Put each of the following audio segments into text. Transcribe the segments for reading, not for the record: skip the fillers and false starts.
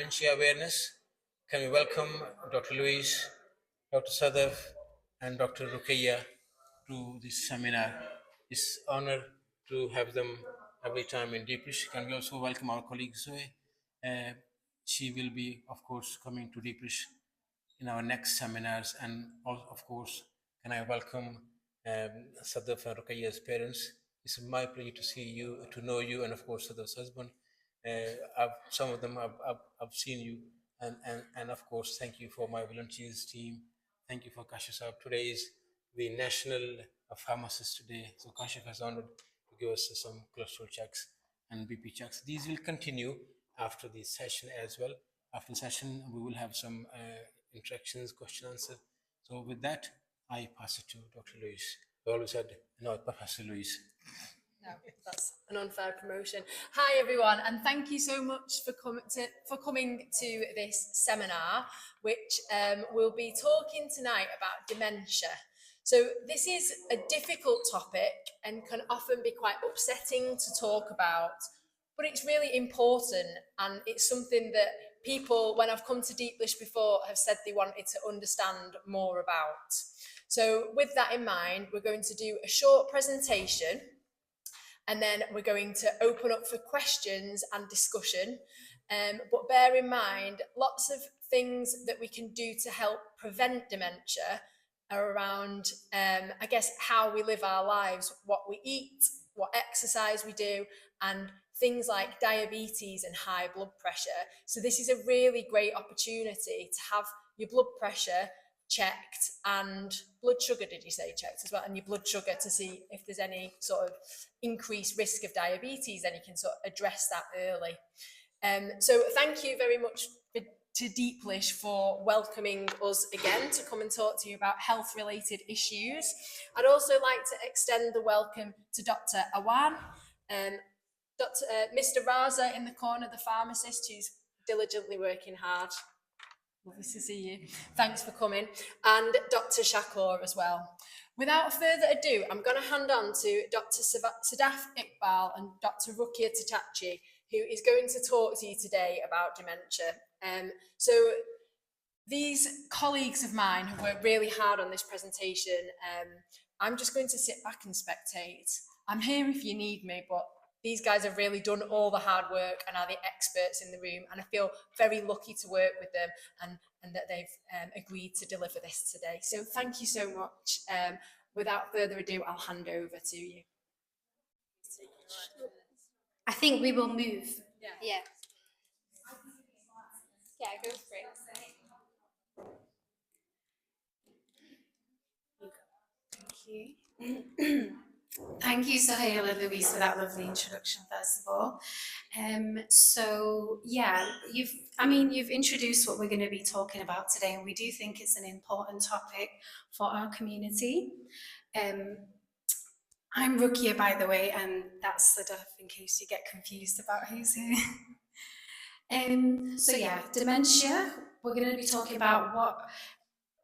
dementia awareness. Can we welcome Dr. Louise, Dr. Sadaf, and Dr. Ruqayya to this seminar? It's honor to have them every time in Deeplish. Can we also welcome our colleague Zoe? She will be, of course, coming to Deeplish in our next seminars, and of course, can I welcome Sadaf and Ruqayya's parents. It's my pleasure to see you, to know you, and of course Sadaf's husband. Some of them I've seen you, and of course thank you for my volunteers team. Thank you for Kashif Saab. Today is the National Pharmacist Day, so Kashif has honored to give us some cholesterol checks and BP checks. These will continue after the session as well. After the session, we will have some interactions, question answer. So with that, I pass it to Dr. Louise. I always said, no, Professor Louise. No, that's an unfair promotion. Hi everyone, and thank you so much for coming to this seminar, which we'll be talking tonight about dementia. So this is a difficult topic and can often be quite upsetting to talk about, but it's really important, and it's something that people, when I've come to Deeplish before, have said they wanted to understand more about. So with that in mind, we're going to do a short presentation, and then we're going to open up for questions and discussion. But bear in mind, lots of things that we can do to help prevent dementia are around, I guess, how we live our lives, what we eat, what exercise we do, and things like diabetes and high blood pressure. So this is a really great opportunity to have your blood pressure checked, and blood sugar, did you say checked as well, and your blood sugar, to see if there's any sort of increased risk of diabetes, then you can sort of address that early. So thank you very much to Deeplish for welcoming us again to come and talk to you about health related issues. I'd also like to extend the welcome to Dr. Awan, Mr. Raza in the corner, the pharmacist, who's diligently working hard. Lovely to see you. Thanks for coming. And Dr. Shakur as well. Without further ado, I'm going to hand on to Dr. Sadaf Iqbal and Dr. Ruqayya Tatachi, who is going to talk to you today about dementia. So these colleagues of mine have worked really hard on this presentation. I'm just going to sit back and spectate. I'm here if you need me, but these guys have really done all the hard work and are the experts in the room, and I feel very lucky to work with them and that they've agreed to deliver this today. So thank you so much. Without further ado, I'll hand over to you. I think we will move. Yeah. Yeah, go for it. Thank you. Thank you, Sohail and Louise, for that lovely introduction, first of all. So yeah, you've introduced what we're going to be talking about today, and we do think it's an important topic for our community. I'm Ruqayya, by the way, and that's Sadaf, in case you get confused about who's here. So yeah, dementia, we're going to be talking about what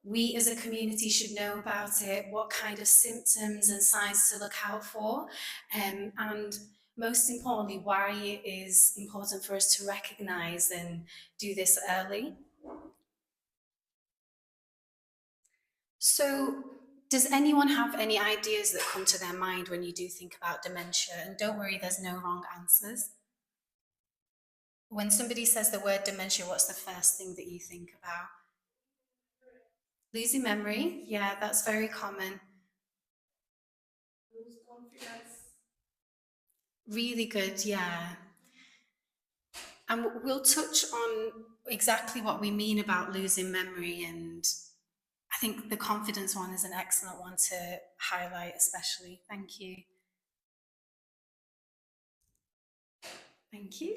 we as a community should know about it, what kind of symptoms and signs to look out for, and most importantly, why it is important for us to recognise and do this early. So, does anyone have any ideas that come to their mind when you do think about dementia? And don't worry, there's no wrong answers. When somebody says the word dementia, what's the first thing that you think about? Losing memory, yeah, that's very common. Lose confidence. Really good, yeah. And we'll touch on exactly what we mean about losing memory, and I think the confidence one is an excellent one to highlight especially. Thank you. Thank you.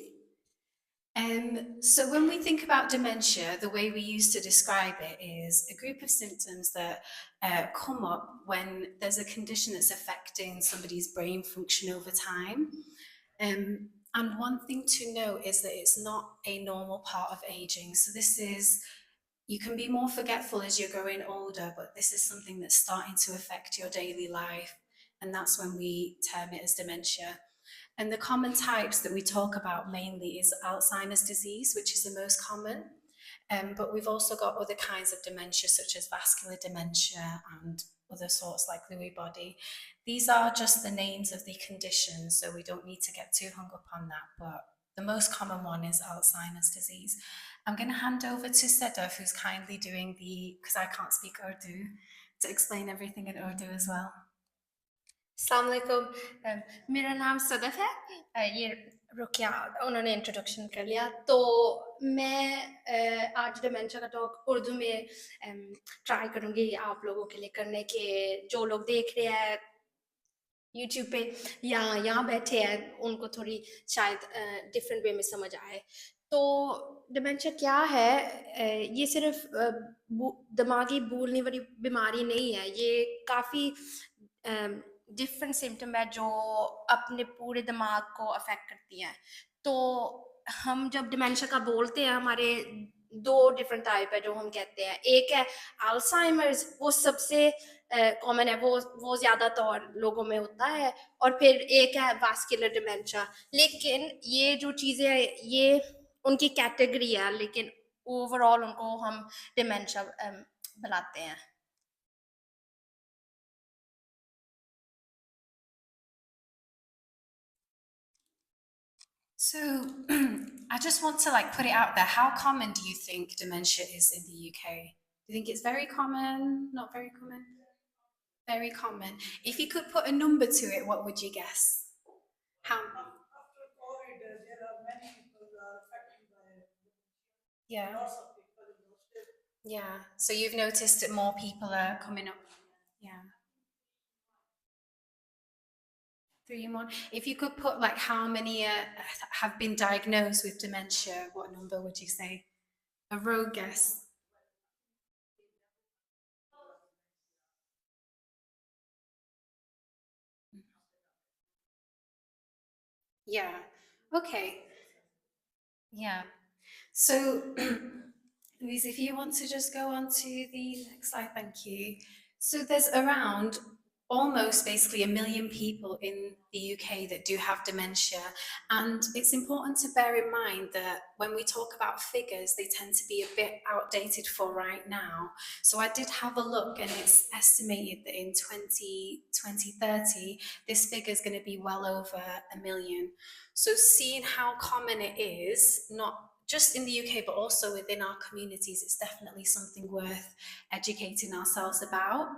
So when we think about dementia, the way we used to describe it is a group of symptoms that come up when there's a condition that's affecting somebody's brain function over time. And one thing to note is that it's not a normal part of aging. So this is, you can be more forgetful as you're growing older, but this is something that's starting to affect your daily life. And that's when we term it as dementia. And the common types that we talk about mainly is Alzheimer's disease, which is the most common. But we've also got other kinds of dementia, such as vascular dementia and other sorts like Lewy body. These are just the names of the conditions, so we don't need to get too hung up on that. But the most common one is Alzheimer's disease. I'm going to hand over to Sedef, who's kindly doing because I can't speak Urdu, to explain everything in Urdu as well. अस्सलामुअलैकुम, मेरा नाम सदफ है। ये रुकिया उन्होंने introduction कर लिया, तो मैं आज डिमेंशिया का टॉक उर्दू में ट्राई करूँगी आप लोगों के लिए करने के, जो लोग देख रहे हैं यूट्यूब पे या यहाँ बैठे हैं उनको थोड़ी शायद डिफरेंट वे में समझ आए। तो डिमेंशिया क्या है? ये सिर्फ दिमागी भूलने वाली बीमारी नहीं है, ये काफ़ी डिफरेंट सिम्टम है जो अपने पूरे दिमाग को अफेक्ट करती हैं। तो हम जब डिमेंशिया का बोलते हैं, हमारे दो डिफरेंट टाइप है जो हम कहते हैं। एक है अल्जाइमर्स, वो सबसे कॉमन है, वो ज़्यादातर लोगों में होता है, और फिर एक है वास्कुलर डिमेंशिया। लेकिन ये जो चीज़ें हैं ये उनकी कैटेगरी है, लेकिन ओवरऑल उनको हम डिमेंशिया बुलाते हैं। So I just want to put it out there. How common do you think dementia is in the UK? Do you think it's very common? Not very common? Very common. If you could put a number to it, what would you guess? How? After COVID, there are many people affected by it. Yeah. Lots of people in Rochdale. Yeah. So you've noticed that more people are coming up. Yeah. 3 more. If you could put how many have been diagnosed with dementia, what number would you say? A rogue guess. Yeah. Okay. Yeah. So, Louise, if you want to just go on to the next slide, thank you. So there's around almost basically 1 million people in the UK that do have dementia. And it's important to bear in mind that when we talk about figures, they tend to be a bit outdated for right now. So I did have a look, and it's estimated that in 2030, this figure is going to be well over 1 million. So seeing how common it is, not just in the UK, but also within our communities, it's definitely something worth educating ourselves about.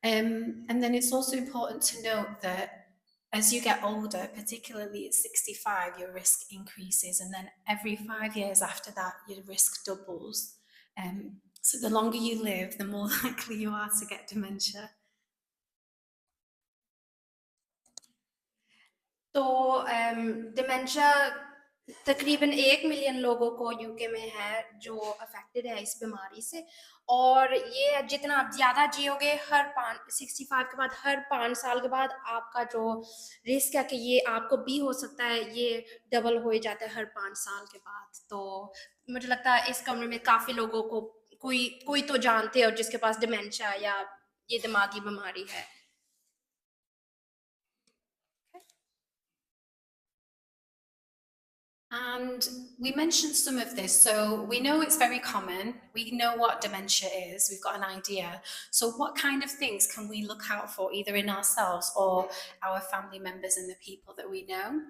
And then it's also important to note that as you get older, particularly at 65, your risk increases, and then every 5 years after that, your risk doubles. So the longer you live, the more likely you are to get dementia. तो dementia तकरीबन 1 million लोगों को UK में है जो affected है इस बीमारी से, और ये जितना आप ज़्यादा जियोगे, हर 65 के बाद हर 5 साल के बाद आपका जो रिस्क है कि ये आपको भी हो सकता है, ये डबल हो जाता है हर 5 साल के बाद। तो मुझे लगता है इस कमरे में काफ़ी लोगों को कोई तो जानते हो जिसके पास डिमेंशिया या ये दिमागी बीमारी है। And we mentioned some of this, so we know it's very common. We know what dementia is, we've got an idea. So what kind of things can we look out for either in ourselves or our family members and the people that we know?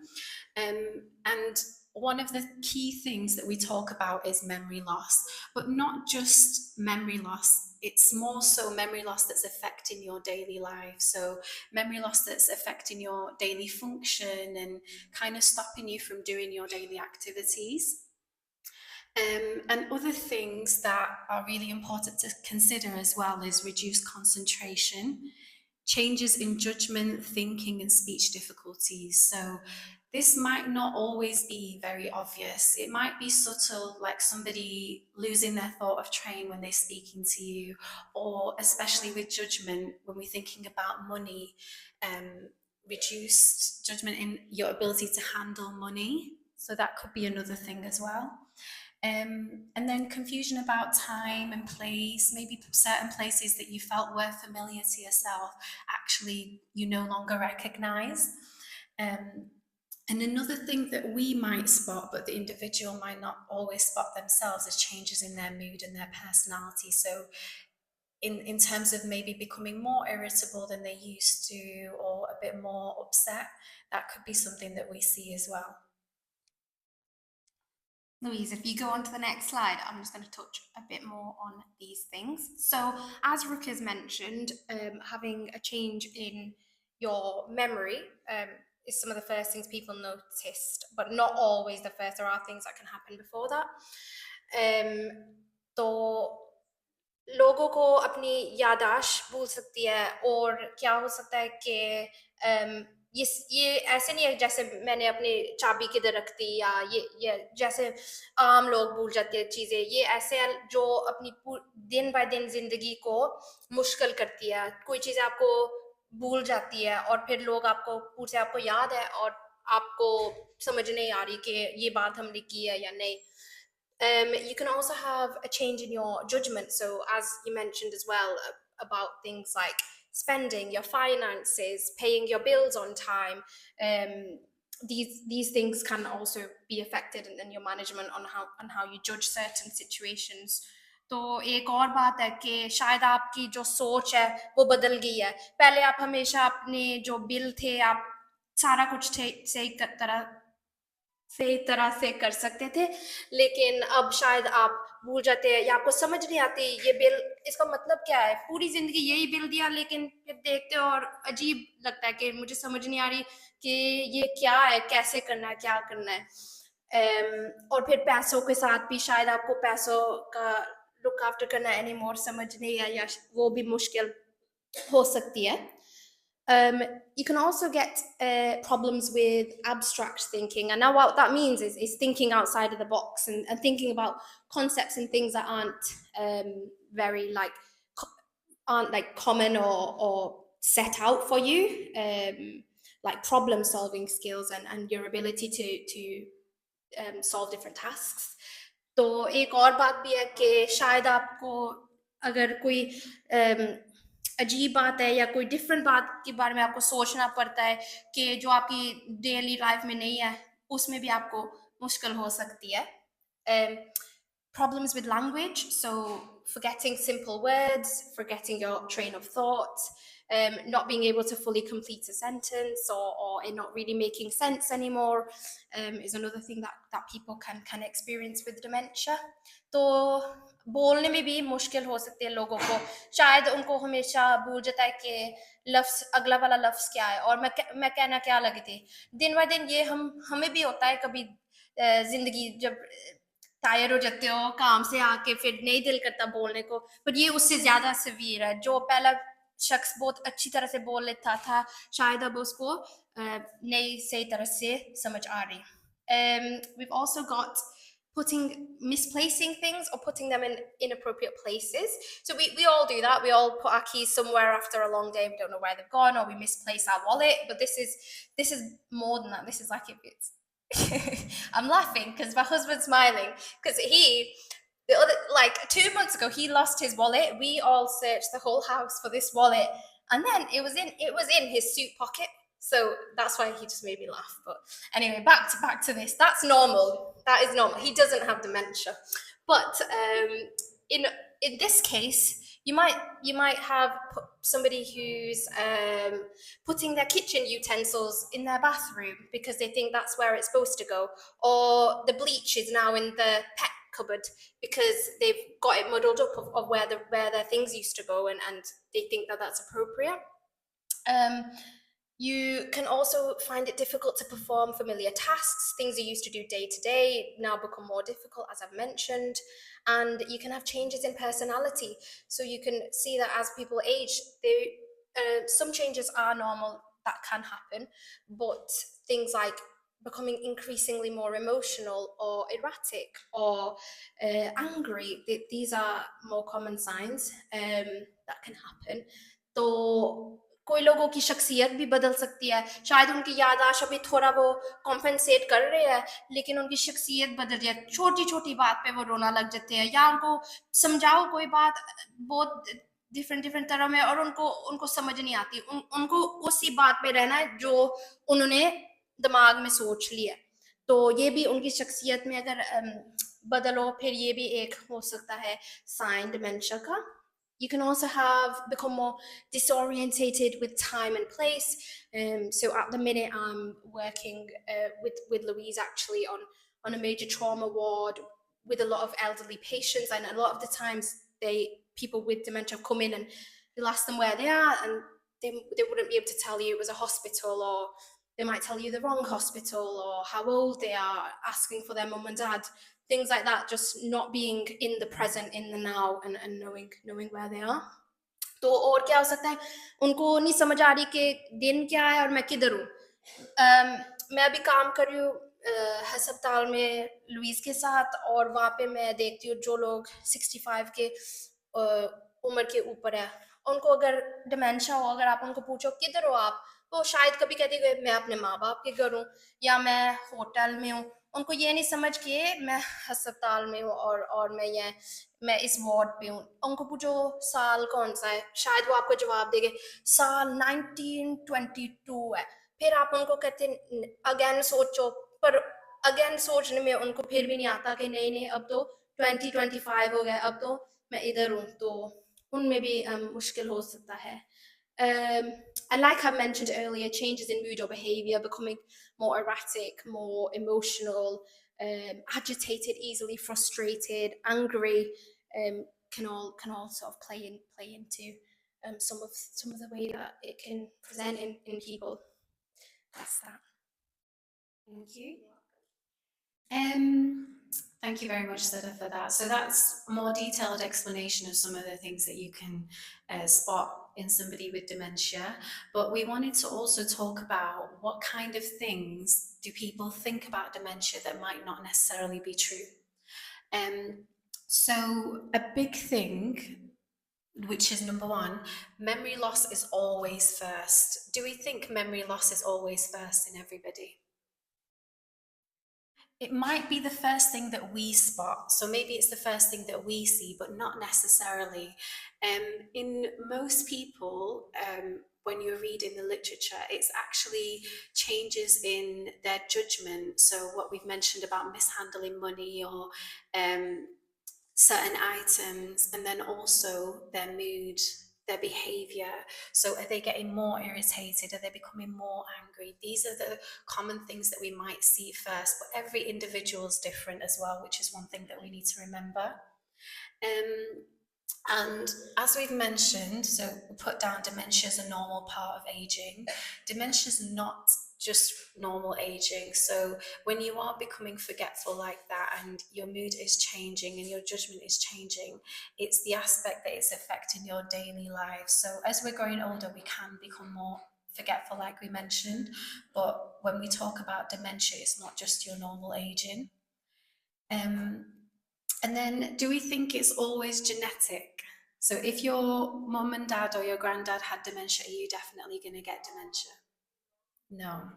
And one of the key things that we talk about is memory loss, but not just memory loss. It's more so memory loss that's affecting your daily life. So memory loss that's affecting your daily function and kind of stopping you from doing your daily activities. And other things that are really important to consider as well is reduced concentration, changes in judgment, thinking, and speech difficulties. So this might not always be very obvious. It might be subtle, like somebody losing their thought of train when they're speaking to you, or especially with judgment, when we're thinking about money, reduced judgment in your ability to handle money. So that could be another thing as well. And then confusion about time and place, maybe certain places that you felt were familiar to yourself, actually you no longer recognize. And another thing that we might spot, but the individual might not always spot themselves, is changes in their mood and their personality. So in terms of maybe becoming more irritable than they used to, or a bit more upset, that could be something that we see as well. Louise, if you go on to the next slide, I'm just going to touch a bit more on these things. So, as Rook has mentioned, having a change in your memory is some of the first things people noticed, but not always the first. There are things that can happen before that. तो लोगों को अपनी याददाश्त भूल सकती है, और क्या हो सकता है कि ये ऐसे नहीं है जैसे मैंने अपनी चाबी किधर रख दी, या ये जैसे आम लोग भूल जाते हैं चीज़ें, ये ऐसे है जो अपनी दिन बाय दिन जिंदगी को मुश्किल करती है। कोई चीज़ आपको भूल जाती है और फिर लोग आपको पूछते हैं आपको याद है, और आपको समझ नहीं आ रही कि ये बात हमने की है या नहीं। You can also have a change in your judgment. So, as you mentioned as well, about things like spending, your finances, paying your bills on time, these things can also be affected in your management on how you judge certain situations. तो एक और बात है कि शायद आपकी जो सोच है वो बदल गई है। पहले आप हमेशा अपने जो बिल थे आप सारा कुछ सही तरह से कर सकते थे, लेकिन अब शायद आप भूल जाते हैं या आपको समझ नहीं आती ये बिल इसका मतलब क्या है। पूरी जिंदगी यही बिल दिया, लेकिन फिर देखते हो और अजीब लगता है कि मुझे समझ नहीं आ रही कि ये क्या है, कैसे करना है, क्या करना है। और फिर पैसों के साथ भी शायद आपको पैसों का लुक आफ्टर करना एनी मोर समझ नहीं है, या वो भी मुश्किल हो सकती है। You can also get problems with abstract thinking, and now what that means is thinking outside of the box, and thinking about concepts and things that aren't very aren't common or set out for you, like problem solving skills and your ability to solve different tasks. तो एक और बात भी है कि शायद आपको अगर कोई अजीब बात है या कोई डिफरेंट बात के बारे में आपको सोचना पड़ता है कि जो आपकी डेली लाइफ में नहीं है, उसमें भी आपको मुश्किल हो सकती है। Problems with language, so forgetting simple words, forgetting your train of thought, not being able to fully complete a sentence, or it not really making sense anymore, is another thing that people can experience with dementia. तो बोलने में भी मुश्किल हो सकती है लोगों को, शायद उनको हमेशा भूल जाता है कि लफ्ज़ अगला वाला लफ्ज़ क्या है और मैं कहना क्या लगी थी। दिन ब दिन ये हमें भी होता है, कभी ज़िंदगी जब टायर हो जाते हो काम से आके फिर नहीं दिल करता बोलने को, पर ये उससे ज़्यादा सीवियर है। जो पहला शख्स बहुत अच्छी तरह से बोल लेता था, शायद अब उसको नहीं सही तरह से समझ आ रही। We've also got misplacing things or putting them in inappropriate places. So we all do that. We all put our keys somewhere after a long day. We don't know where they've gone, or we misplace our wallet. But this is more than that. This is like if it's I'm laughing because my husband's smiling because like 2 months ago he lost his wallet. We all searched the whole house for this wallet, and then it was in his suit pocket. So that's why he just made me laugh. But anyway, back to this. That's normal. That is normal. He doesn't have dementia, but in this case, you might have somebody who's putting their kitchen utensils in their bathroom because they think that's where it's supposed to go, or the bleach is now in the pet cupboard because they've got it muddled up of where their things used to go, and they think that that's appropriate. You can also find it difficult to perform familiar tasks. Things you used to do day to day now become more difficult, as I've mentioned. And you can have changes in personality. So you can see that as people age, some changes are normal that can happen, but things like becoming increasingly more emotional or erratic or angry, these are more common signs that can happen. तो कोई लोगों की शख्सियत भी बदल सकती है, शायद उनकी याददाश्त अभी थोड़ा वो कॉम्पेंसेट कर रहे हैं, लेकिन उनकी शख्सियत बदल जाए, छोटी छोटी बात पे वो रोना लग जाते हैं, या उनको समझाओ कोई बात बहुत डिफरेंट तरह में और उनको समझ नहीं आती, उनको उसी बात पे रहना है जो उन्होंने दिमाग में सोच लिया, तो ये भी उनकी शख्सियत में अगर बदलो, फिर ये भी एक हो सकता है साइन डिमेंशिया का. You can also become more disorientated with time and place. So at the minute, I'm working with Louise actually on a major trauma ward with a lot of elderly patients, and a lot of the times people with dementia come in and you'll ask them where they are, and they wouldn't be able to tell you it was a hospital, or they might tell you the wrong hospital, or how old they are, asking for their mum and dad, things like that, just not being in the present, in the now, and knowing where they are. तो और क्या हो सकता है, उनको नहीं समझ आ रही कि दिन क्या है और मैं किधर हूँ. मैं अभी काम कर रही हूँ अस्पताल में लुइस के साथ, और वहाँ पे मैं देखती हूँ जो लोग 65 के उम्र के ऊपर है, उनको अगर डिमेंशिया हो, अगर आप उनको पूछो किधर हो आप, तो शायद कभी कहते हैं मैं अपने माँ बाप के घर हूँ या मैं होटल में हूँ. उनको ये नहीं समझ के मैं अस्पताल में हूँ और मैं इस वार्ड पे हूँ. उनको पूछो साल कौन सा है, शायद वो आपको जवाब देंगे साल 1922 है. फिर आप उनको कहते अगेन सोचो, पर अगेन सोचने में उनको फिर भी नहीं आता कि नहीं नहीं अब तो 2025 हो गया, अब तो मैं इधर हूँ. तो उनमें भी मुश्किल हो सकता है. And like I mentioned earlier, changes in mood or behavior, becoming more erratic, more emotional, agitated, easily frustrated, angry, can all sort of play into some of the way that it can present in people. That's that. Thank you. Thank you very much, Sada, for that. So that's a more detailed explanation of some of the things that you can spot in somebody with dementia. But we wanted to also talk about what kind of things do people think about dementia that might not necessarily be true. So a big thing, which is number one, memory loss is always first. Do we think memory loss is always first in everybody? It might be the first thing that we spot, so maybe it's the first thing that we see, but not necessarily. In most people, when you're reading the literature, it's actually changes in their judgment. So what we've mentioned about mishandling money or certain items, and then also their mood, their behavior. So are they getting more irritated? Are they becoming more angry? These are the common things that we might see first, but every individual is different as well, which is one thing that we need to remember. And as we've mentioned, so we put down dementia as a normal part of aging. Dementia is not just normal aging. So when you are becoming forgetful like that and your mood is changing and your judgment is changing, it's the aspect that it's affecting your daily life. So as we're growing older, we can become more forgetful, like we mentioned. But when we talk about dementia, it's not just your normal aging. And then, do we think it's always genetic? So if your mum and dad or your granddad had dementia, are you definitely going to get dementia? No.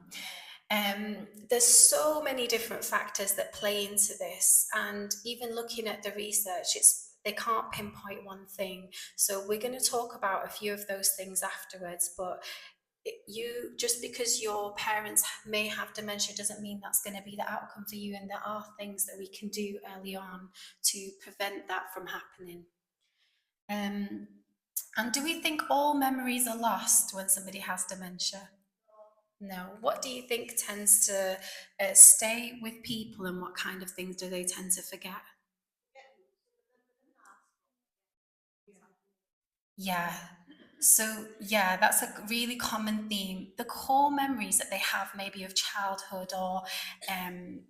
There's so many different factors that play into this, and even looking at the research, they can't pinpoint one thing. So we're going to talk about a few of those things afterwards, but just because your parents may have dementia doesn't mean that's going to be the outcome for you, and there are things that we can do early on to prevent that from happening. And do we think all memories are lost when somebody has dementia? No. What do you think tends to stay with people, and what kind of things do they tend to forget? Yeah. So, yeah, that's a really common theme. The core memories that they have, maybe of childhood or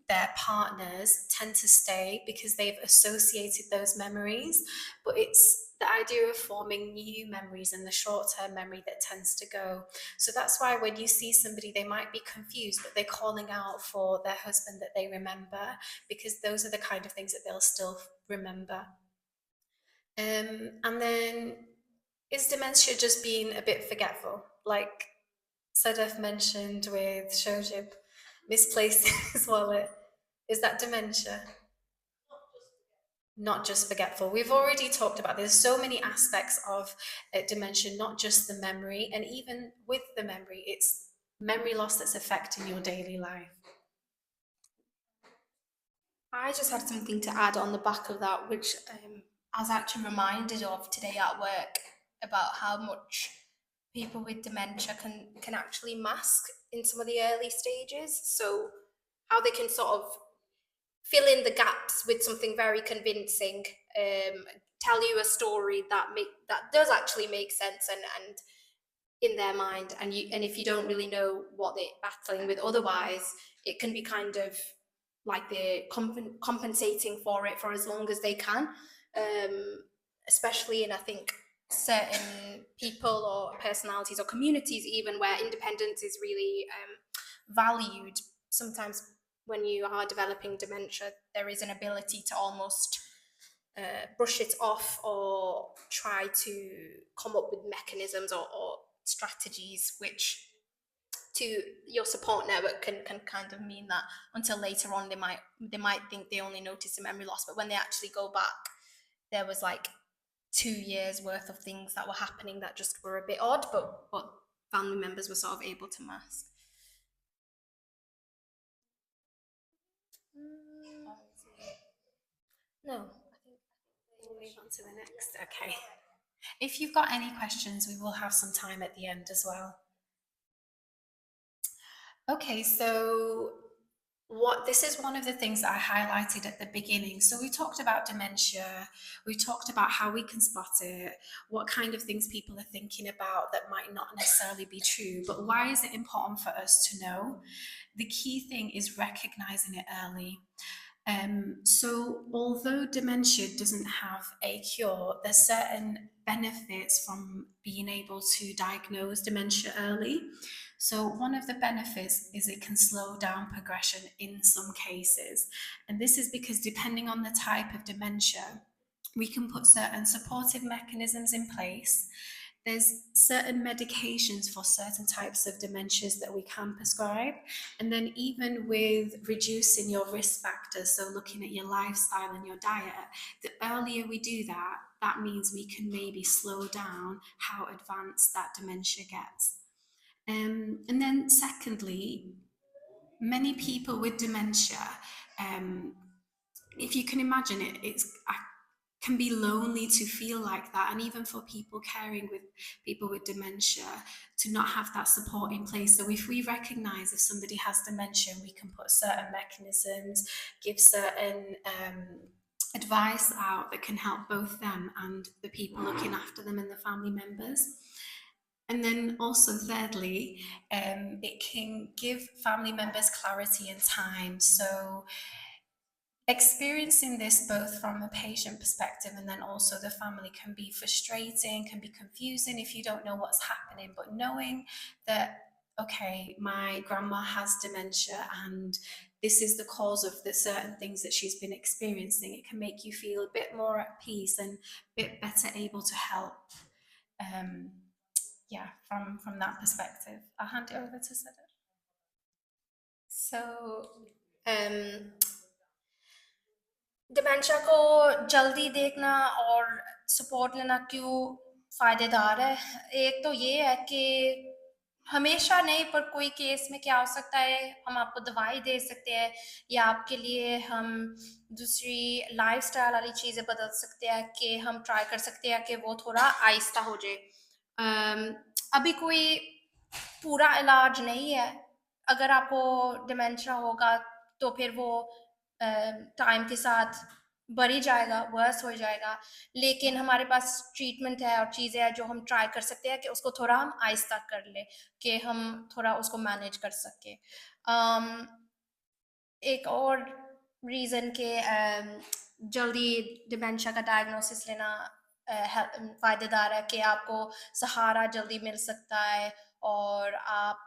their partners, tend to stay because they've associated those memories. But it's the idea of forming new memories and the short-term memory that tends to go. So that's why when you see somebody, they might be confused, but they're calling out for their husband that they remember, because those are the kind of things that they'll still remember. And then, is dementia just being a bit forgetful? Like Sadaf mentioned with Shojib misplacing his wallet. Is that dementia? Not just forgetful. We've already talked about there's so many aspects of dementia, not just the memory. And even with the memory, it's memory loss that's affecting your daily life? I just had something to add on the back of that, which I was actually reminded of today at work about how much people with dementia can actually mask in some of the early stages. So how they can sort of fill in the gaps with something very convincing, tell you a story that does actually make sense and in their mind, and if you don't really know what they're battling with otherwise, it can be kind of like they're compensating for it for as long as they can, especially in, I think, certain people or personalities or communities even where independence is really valued. Sometimes when you are developing dementia, there is an ability to almost brush it off or try to come up with mechanisms or strategies which to your support network can kind of mean that until later on they might think they only notice a memory loss, but when they actually go back, there was like 2 years worth of things that were happening that just were a bit odd, but family members were sort of able to mask. No, I think We'll move on to the next. Okay. If you've got any questions, we will have some time at the end as well. Okay, so this is one of the things that I highlighted at the beginning. So we talked about dementia, we talked about how we can spot it, what kind of things people are thinking about that might not necessarily be true, but why is it important for us to know? The key thing is recognizing it early. So although dementia doesn't have a cure, there's certain benefits from being able to diagnose dementia early. So one of the benefits is it can slow down progression in some cases. And this is because depending on the type of dementia, we can put certain supportive mechanisms in place. There's certain medications for certain types of dementias that we can prescribe. And then even with reducing your risk factors, so looking at your lifestyle and your diet, the earlier we do that, that means we can maybe slow down how advanced that dementia gets. And then secondly, many people with dementia, if you can imagine it, can be lonely to feel like that, and even for people caring with people with dementia to not have that support in place. So if we recognize if somebody has dementia, we can put certain mechanisms, give certain advice out that can help both them and the people looking after them and the family members. And then also thirdly, it can give family members clarity and time. So experiencing this both from a patient perspective and then also the family can be frustrating, can be confusing if you don't know what's happening, but knowing that, okay, my grandma has dementia and this is the cause of the certain things that she's been experiencing, it can make you feel a bit more at peace and a bit better able to help. From that perspective. I'll hand it over to Sadaf. So dementia को जल्दी देखना और support लेना क्यों फ़ायदेदार है? एक तो ये है कि हमेशा नहीं, पर कोई केस में क्या हो सकता है, हम आपको दवाई दे सकते हैं या आपके लिए हम दूसरी लाइफ़स्टाइल वाली चीज़ें बदल सकते हैं कि हम ट्राई कर सकते हैं कि वो थोड़ा आहिस्ता हो जाए। अभी कोई पूरा इलाज नहीं है। अगर आपको डिमेंशिया होगा तो फिर वो टाइम के साथ बढ़ ही जाएगा, वर्स हो जाएगा, लेकिन हमारे पास ट्रीटमेंट है और चीज़ें हैं जो हम ट्राई कर सकते हैं कि उसको थोड़ा हम आहिस्ता कर लें, कि हम थोड़ा उसको मैनेज कर सकें। एक और रीज़न के जल्दी डिमेंशिया का डायग्नोसिस लेना फ़ायदेदार है कि आपको सहारा जल्दी मिल सकता है और आप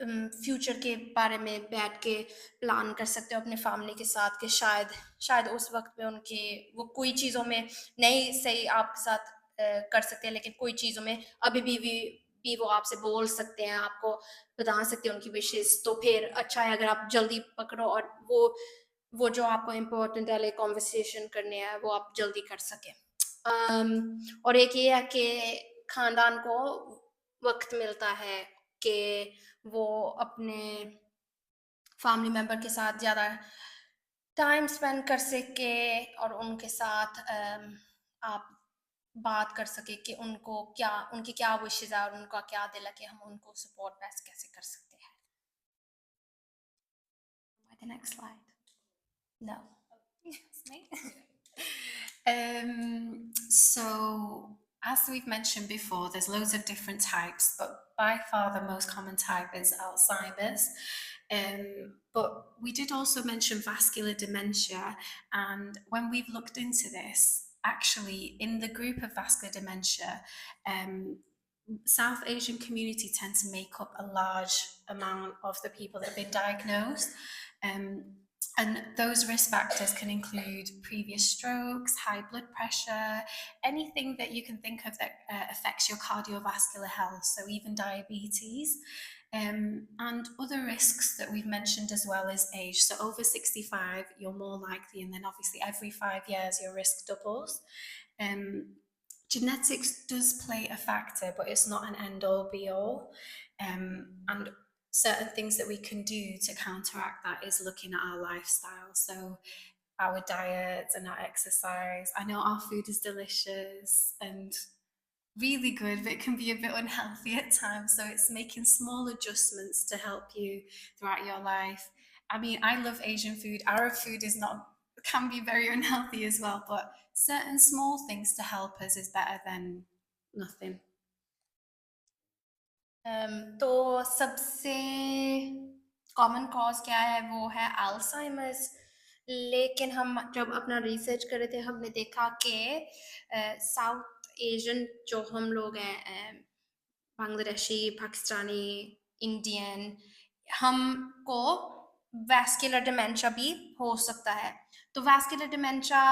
फ्यूचर के बारे में बैठ के प्लान कर सकते हो अपने फैमिली के साथ कि शायद उस वक्त में उनकी वो कोई चीज़ों में नहीं सही आपके साथ कर सकते हैं, लेकिन कोई चीज़ों में अभी भी वो आपसे बोल सकते हैं, आपको बता सकते हैं उनकी विशेष, तो फिर अच्छा है अगर आप जल्दी पकड़ो और वो जो आपको इम्पोर्टेंट वाले कॉन्वर्सेशन करने हैं वो आप जल्दी कर सकें। और एक ये है कि खानदान को वक्त मिलता है कि वो अपने फैमिली मेम्बर के साथ ज़्यादा टाइम स्पेंड कर सके और उनके साथ आप बात कर सके कि उनको क्या उनकी क्या विशेस है और उनका क्या दिल है कि हम उनको सपोर्ट बेस्ट कैसे कर सकते हैं. The next slide. No. It's me. So, as we've mentioned before, there's loads of different types, but by far the most common type is Alzheimer's. But we did also mention vascular dementia, and when we've looked into this, actually, in the group of vascular dementia, South Asian community tend to make up a large amount of the people that have been diagnosed. And those risk factors can include previous strokes, high blood pressure, anything that you can think of that affects your cardiovascular health, so even diabetes. And other risks that we've mentioned as well is age. So over 65, you're more likely, and then obviously every 5 years, your risk doubles. Genetics does play a factor, but it's not an end-all be-all. And certain things that we can do to counteract that is looking at our lifestyle. So our diet and our exercise. I know our food is delicious and really good, but it can be a bit unhealthy at times. So it's making small adjustments to help you throughout your life. I mean, I love Asian food. Arab food can be very unhealthy as well, but certain small things to help us is better than nothing. तो सबसे common cause क्या है वो है Alzheimer's. लेकिन हम जब अपना रिसर्च कर रहे थे हमने देखा कि साउथ एशियन जो हम लोग हैं बांग्लादेशी, पाकिस्तानी, इंडियन, हमको वैस्कुलर डिमेंशिया भी हो सकता है. तो वैस्कुलर डिमेंशिया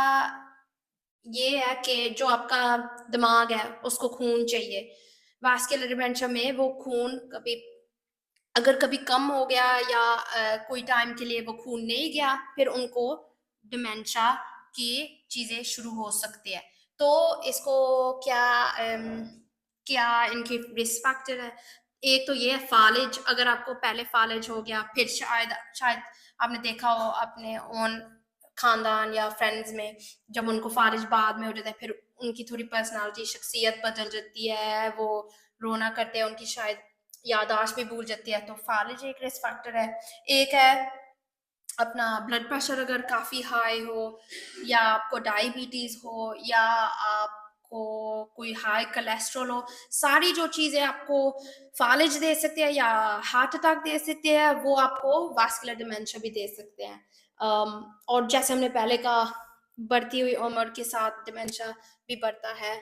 ये है कि जो आपका दिमाग है उसको खून चाहिए. वैस्कुलर डिमेंशिया में वो खून अगर कभी कम हो गया या कोई टाइम के लिए वो खून नहीं गया, फिर उनको डिमेंशिया की चीज़ें शुरू हो सकती है. तो इसको क्या इनके रिस्क फैक्टर है. एक तो ये है फालिज. अगर आपको पहले फालिज हो गया, फिर शायद आपने देखा हो अपने ओन खानदान या फ्रेंड्स में, जब उनको फालिज बाद में हो जाता है, फिर उनकी थोड़ी पर्सनालिटी, शख्सियत बदल जाती है, वो रोना करते हैं, उनकी शायद यादाश्त भी भूल जाती है. तो फालिज एक रिस्क फैक्टर है. एक है अपना ब्लड प्रेशर अगर काफ़ी हाई हो, या आपको डायबिटीज़ हो, या आपको कोई हाई कोलेस्ट्रॉल हो. सारी जो चीज़ें आपको फालिज दे सकते हैं या हार्ट अटैक दे सकते हैं, वो आपको वैस्कुलर डिमेंशिया भी दे सकते हैं. और जैसे हमने पहले कहा, बढ़ती हुई उम्र के साथ डिमेंशिया भी बढ़ता है.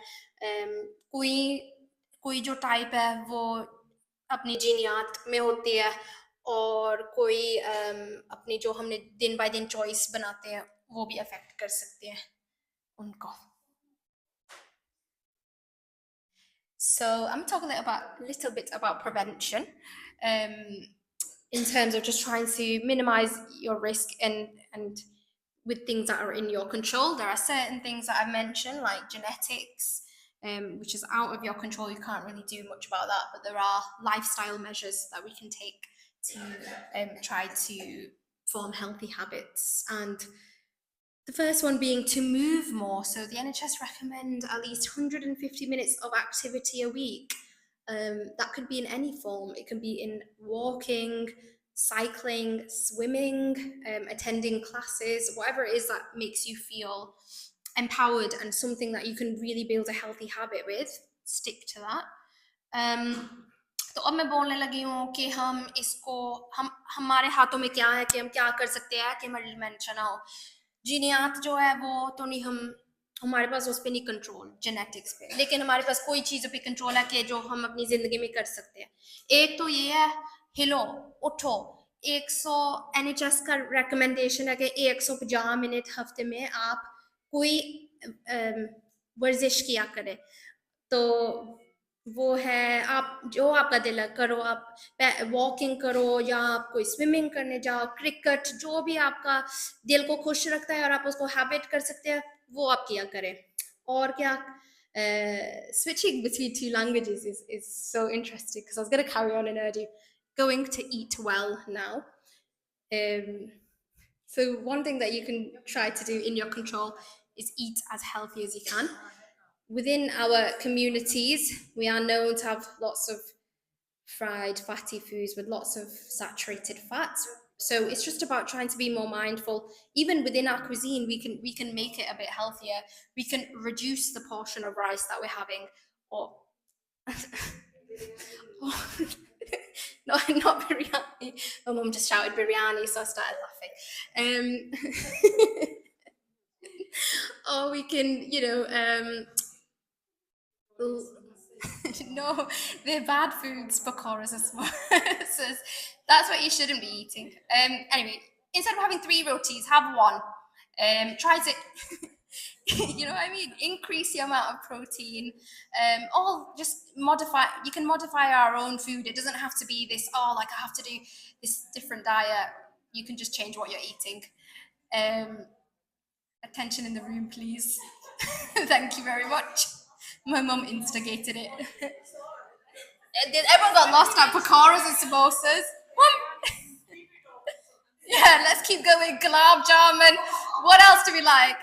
कोई जो टाइप है वो अपनी जीनियात में होती है, और कोई अपनी जो हमने दिन बाय दिन चॉइस बनाते हैं वो भी अफेक्ट कर सकते हैं उनको. So I'm talking a little bit about prevention, in terms of just trying to minimize your risk and with things that are in your control. There are certain things that I mentioned, like genetics, which is out of your control. You can't really do much about that, but there are lifestyle measures that we can take to try to form healthy habits. And the first one being to move more. So the NHS recommend at least 150 minutes of activity a week. That could be in any form. It can be in walking, cycling, swimming, attending classes, whatever it is that makes you feel empowered and something that you can really build a healthy habit with. Stick to that. तो अब मैं बोलने लगी हूँ कि हमारे हाथों में क्या है कि हम क्या कर सकते हैं कि हमारी डिमेंशिया ना हो. जीनियात जो है वो तो नहीं, हमारे पास उस पर नहीं कंट्रोल, जेनेटिक्स पे, लेकिन हमारे पास कोई चीज़ों पे कंट्रोल है कि जो हम अपनी ज़िंदगी में कर सकते हैं. एक तो ये है, हिलो, उठो. 100 NHS का रिकमेंडेशन है कि 150 मिनट हफ्ते में आप कोई वर्जिश किया करें. तो वो है, आप जो आपका दिल है करो. आप वॉकिंग करो, या आप कोई स्विमिंग करने जाओ, क्रिकेट, जो भी आपका दिल को खुश रखता है और आप उसको हैबिट कर सकते हैं, वो आप किया करें. और क्या, switching between two languages is so interesting because I was going to carry on in Urdu. going to eat well now. So one thing that you can try to do in your control is eat as healthy as you can. Within our communities, we are known to have lots of fried fatty foods with lots of saturated fats. So it's just about trying to be more mindful. Even within our cuisine, we can make it a bit healthier. We can reduce the portion of rice that we're having, or not biryani. My mum just shouted biryani, so I started laughing. Or we can, no, they're bad foods, pakoras and samosas. That's what you shouldn't be eating. Anyway, instead of having 3 rotis, have 1. Try to, you know what I mean? Increase the amount of protein. Or just modify. You can modify our own food. It doesn't have to be this. Oh, like I have to do this different diet. You can just change what you're eating. Attention in the room, please. Thank you very much. My mum instigated it. Everyone got lost at pakoras and samosas. Yeah, let's keep going. Gulab jamun. What else do we like?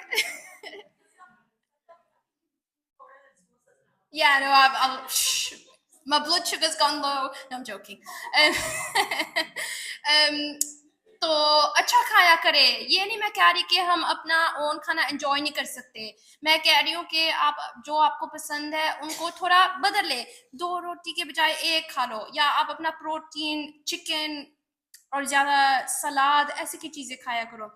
Yeah, no, shh. My blood sugar's gone low. No, I'm joking. तो अच्छा खाया करे. ये नहीं मैं कह रही कि हम अपना ओन खाना एंजॉय नहीं कर सकते. मैं कह रही हूँ कि आप जो आपको पसंद है उनको थोड़ा बदल ले. 2 रोटी के बजाय 1 खा लो, या आप अपना प्रोटीन चिकन और ज्यादा सलाद ऐसी की चीजें खाया करो.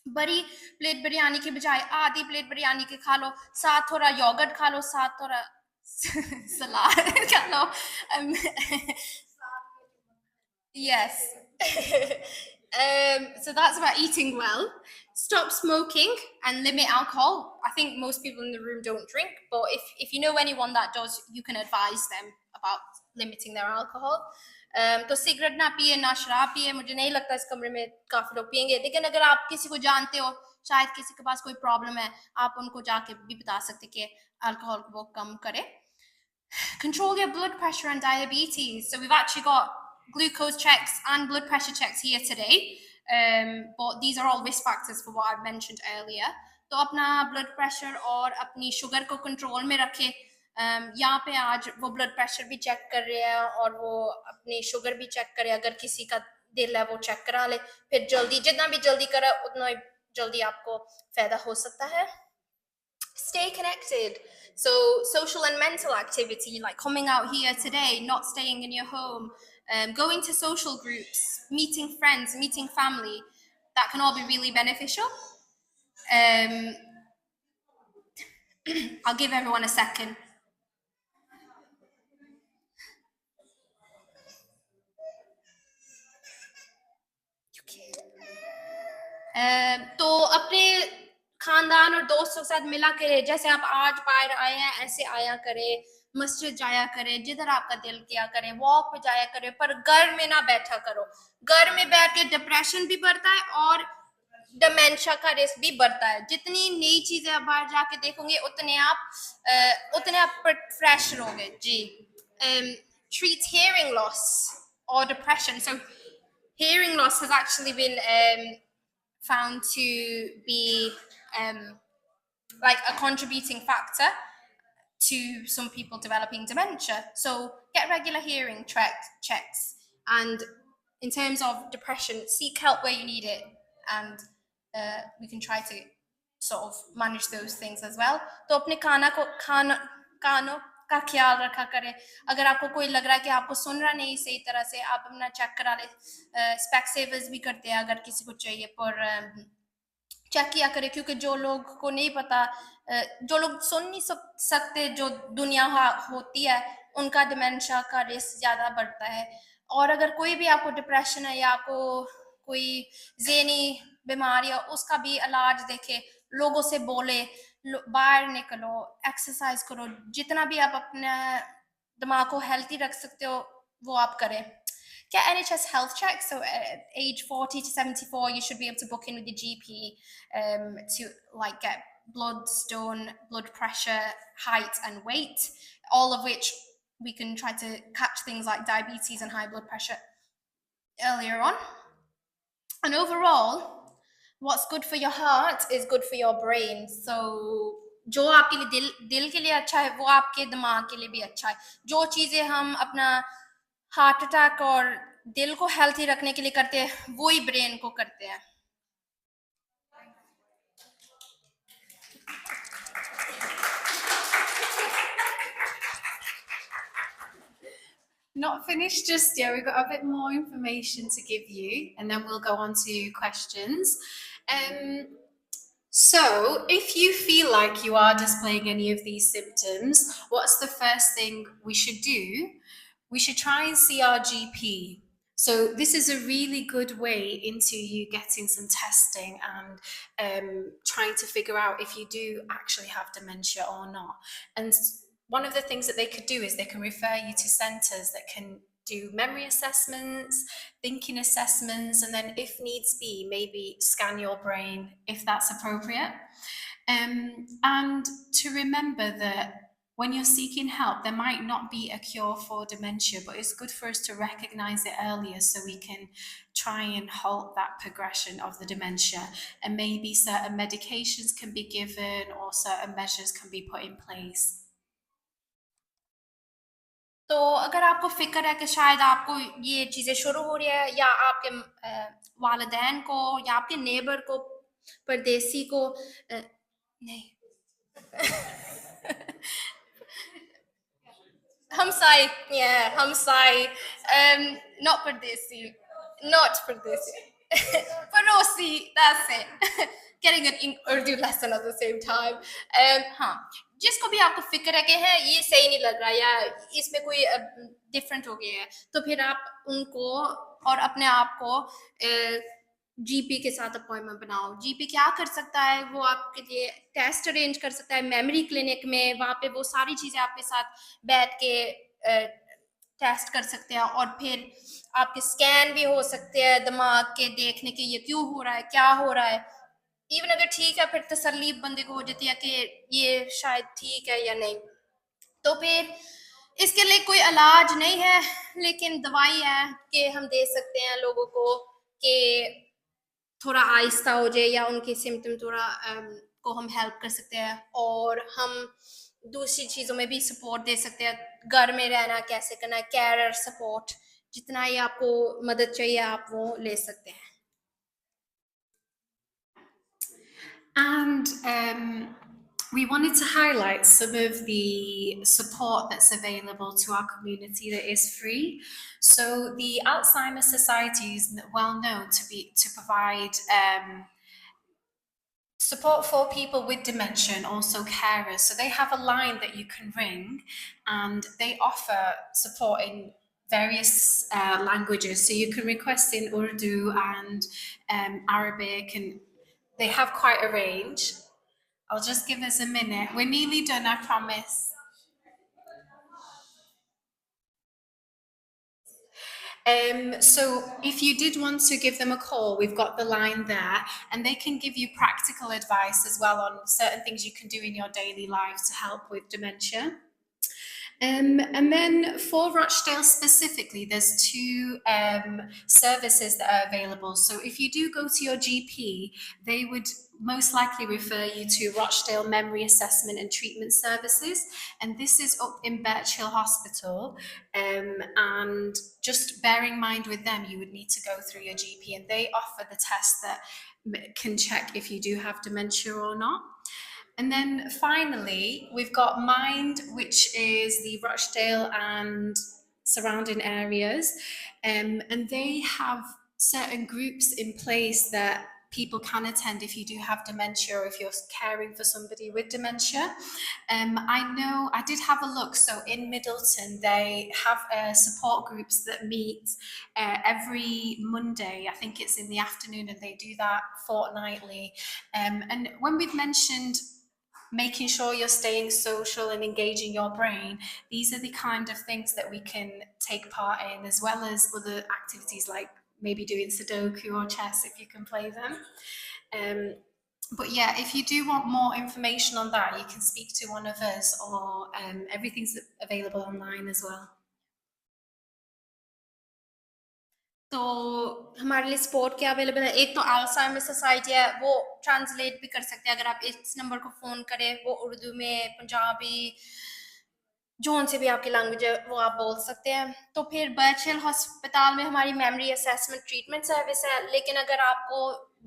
बड़ी प्लेट बिरयानी के बजाय आधी प्लेट बिरयानी के खा लो, साथ थोड़ा योगर्ट खा लो, साथ थोड़ा सलाद खा लो. Yes. So that's about eating well. Stop smoking and limit alcohol. I think most people in the room don't drink, but if you know anyone that does, you can advise them about limiting their alcohol. तो cigarette ना पिए, ना शराब पिए. मुझे नहीं लगता इस कमरे में काफी लोग पिएंगे, लेकिन अगर आप किसी को जानते हो, शायद किसी के पास कोई प्रॉब्लम है, आप उनको जाके भी बता सकते कि अल्कोहल को वो कम करे. Control your blood pressure and diabetes. So we've actually got glucose checks and blood pressure checks here today, but these are all risk factors for what I've mentioned earlier. तो अपना blood pressure और अपनी sugar को control में रखें. यहाँ पे आज वो blood pressure भी check कर रहे हैं और वो अपनी sugar भी check करे. अगर किसी का दिल है वो check करा ले. फिर जल्दी, जितना भी जल्दी करे उतना जल्दी आपको फायदा हो सकता है. Stay connected. So social and mental activity, like coming out here today, not staying in your home, going to social groups, meeting friends, meeting family, that can all be really beneficial. I'll give everyone a second. तो अपने खानदान और दोस्तों के साथ मिला करे. जैसे आप आज बाहर आए हैं, ऐसे आया करे. मस्जिद जाया करे, जिधर आपका दिल किया करे. वॉक पे जाया करे, पर घर में ना बैठा करो. घर में बैठ के डिप्रेशन भी बढ़ता है और डिमेंशिया का रिस्क भी बढ़ता है. जितनी नई चीजें आप बाहर जाके देखोगे उतने आप फ्रेश रहोगे. जी. Treat hearing loss or depression. So hearing loss has actually been found to be like a contributing factor to some people developing dementia. So get regular hearing checks, and in terms of depression, seek help where you need it, and we can try to sort of manage those things as well. तो अपने कानों का ख्याल रखा करें. अगर आपको कोई लग रहा है कि आपको सुन रहा नहीं सही तरह से, आप अपना चेक करा ले. स्पेक सेवर्स भी करते हैं अगर किसी को चाहिए, पर चेक किया करें, क्योंकि जो लोग को नहीं पता, जो लोग सुन नहीं सकते जो दुनिया होती है, उनका डिमेंशिया का रिस्क ज़्यादा बढ़ता है. और अगर कोई भी आपको डिप्रेशन है या आपको कोई ज़हनी बीमारी है, उसका भी इलाज देखे. लोगों से बोले, बाहर निकलो, एक्सरसाइज करो. जितना भी आप अपने दिमाग को हेल्थी रख सकते हो वो आप करें. Get NHS health checks. So at age 40 to 74, you should be able to book in with your GP to like get blood, stone, blood pressure, height and weight, all of which we can try to catch things like diabetes and high blood pressure earlier on. And overall, what's good for your heart is good for your brain. So जो आपके लिए दिल के लिए अच्छा है वो आपके दिमाग के लिए भी अच्छा है. जो चीजें हम अपना हार्ट अटैक और दिल को हेल्थी रखने के लिए करते हैं वो ही ब्रेन को करते हैं. Not finished just yet. We've got a bit more information to give you, and then we'll go on to questions. So, if you feel like you are displaying any of these symptoms, what's the first thing we should do? We should try and see our GP. So, this is a really good way into you getting some testing and trying to figure out if you do actually have dementia or not. And one of the things that they could do is they can refer you to centres that can do memory assessments, thinking assessments, and then if needs be, maybe scan your brain if that's appropriate. And to remember that when you're seeking help, there might not be a cure for dementia, but it's good for us to recognise it earlier so we can try and halt that progression of the dementia. And maybe certain medications can be given or certain measures can be put in place. तो अगर आपको फिक्र है कि शायद आपको ये चीज़ें शुरू हो रही है या आपके वालिदैन को या आपके नेबर को परदेसी को नहीं हमसाई not परदेसी पड़ोसी, that's it. Getting an Urdu lesson at the same time. हाँ, जिसको भी आपको फिक्र है कि है ये सही नहीं लग रहा या इसमें कोई डिफरेंट हो गया है, तो फिर आप उनको और अपने आप को जीपी के साथ अपॉइंटमेंट बनाओ. जीपी क्या कर सकता है, वो आपके लिए टेस्ट अरेंज कर सकता है मेमोरी क्लिनिक में. वहाँ पे वो सारी चीज़ें आपके साथ बैठ के टेस्ट कर सकते हैं और फिर आपके स्कैन भी हो सकते हैं दिमाग के, देखने के ये क्यों हो रहा है, क्या हो रहा है. इवन अगर ठीक है फिर तसल्ली बंदे को हो जाती है कि ये शायद ठीक है या नहीं. तो फिर इसके लिए कोई इलाज नहीं है, लेकिन दवाई है कि हम दे सकते हैं लोगों को कि थोड़ा आहिस्ता हो जाए या उनके सिम्टम थोड़ा को हम हेल्प कर सकते हैं. और हम दूसरी चीज़ों में भी सपोर्ट दे सकते हैं. घर में रहना कैसे करना है, कैरर सपोर्ट, जितना ही आपको मदद चाहिए आप वो ले सकते हैं. And we wanted to highlight some of the support that's available to our community that is free. So the Alzheimer's Society is well known to provide support for people with dementia and also carers. So they have a line that you can ring, and they offer support in various languages. So you can request in Urdu and Arabic, and they have quite a range. I'll just give us a minute. We're nearly done, I promise. So if you did want to give them a call, we've got the line there, and they can give you practical advice as well on certain things you can do in your daily life to help with dementia. And then for Rochdale specifically, there's two services that are available. So if you do go to your GP, they would most likely refer you to Rochdale Memory Assessment and Treatment Services. And this is up in Birch Hill Hospital. And just bearing in mind with them, you would need to go through your GP, and they offer the test that can check if you do have dementia or not. And then finally, we've got Mind, which is the Rochdale and surrounding areas. And they have certain groups in place that people can attend if you do have dementia or if you're caring for somebody with dementia. I know I did have a look. So in Middleton, they have support groups that meet every Monday. I think it's in the afternoon, and they do that fortnightly. And when we've mentioned making sure you're staying social and engaging your brain, these are the kind of things that we can take part in, as well as other activities like maybe doing Sudoku or chess if you can play them. But yeah, if you do want more information on that, you can speak to one of us, or everything's available online as well. तो हमारे लिए support क्या available है? एक तो Alzheimer society है, वो translate भी कर सकते हैं। अगर आप इस नंबर को फ़ोन करें, वो उर्दू में, पंजाबी, जौन से भी आपकी लैंग्वेज है वो आप बोल सकते हैं। तो फिर बर्चिल हस्पताल में हमारी मेमोरी असेसमेंट ट्रीटमेंट सर्विस है, लेकिन अगर आपको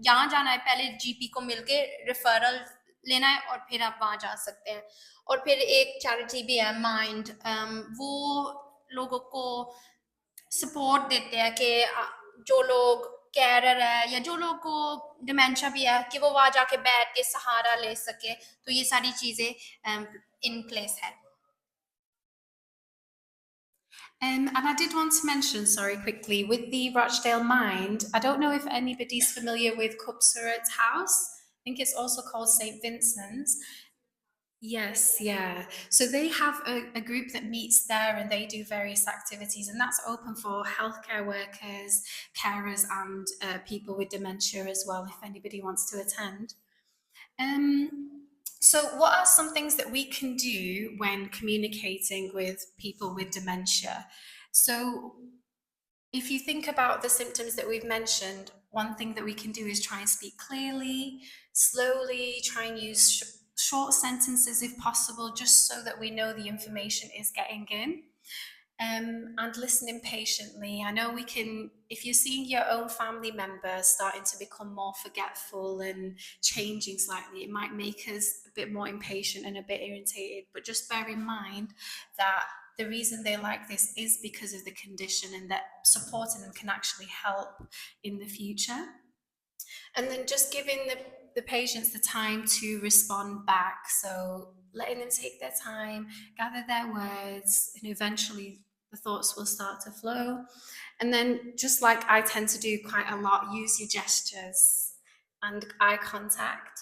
यहाँ जाना है, पहले जीपी को मिलके रेफरल लेना है और फिर आप वहाँ जा सकते हैं। और फिर एक चैरिटी भी है माइंड, वो लोगों को सपोर्ट देते हैं कि जो लोग कैरर है या जो लोग को डिमेंशिया भी है कि वो वहाँ जाके बैठ के सहारा ले सके। तो ये सारी चीज़ें इन प्लेस है। And I did want to mention, sorry, quickly, with the Rochdale Mind, I don't know if anybody's familiar with Cupsurat's house. I think it's also called St. Vincent's. Yes, yeah. So they have a group that meets there and they do various activities, and that's open for healthcare workers, carers, and people with dementia as well, if anybody wants to attend. So, what are some things that we can do when communicating with people with dementia? So, if you think about the symptoms that we've mentioned, one thing that we can do is try and speak clearly, slowly, try and use short sentences if possible, just so that we know the information is getting in. And listening patiently. I know we can, if you're seeing your own family members starting to become more forgetful and changing slightly, it might make us a bit more impatient and a bit irritated. But just bear in mind that the reason they like this is because of the condition, and that supporting them can actually help in the future. And then just giving the patients the time to respond back. So letting them take their time, gather their words, and eventually the thoughts will start to flow. And then, just like I tend to do quite a lot, use your gestures and eye contact.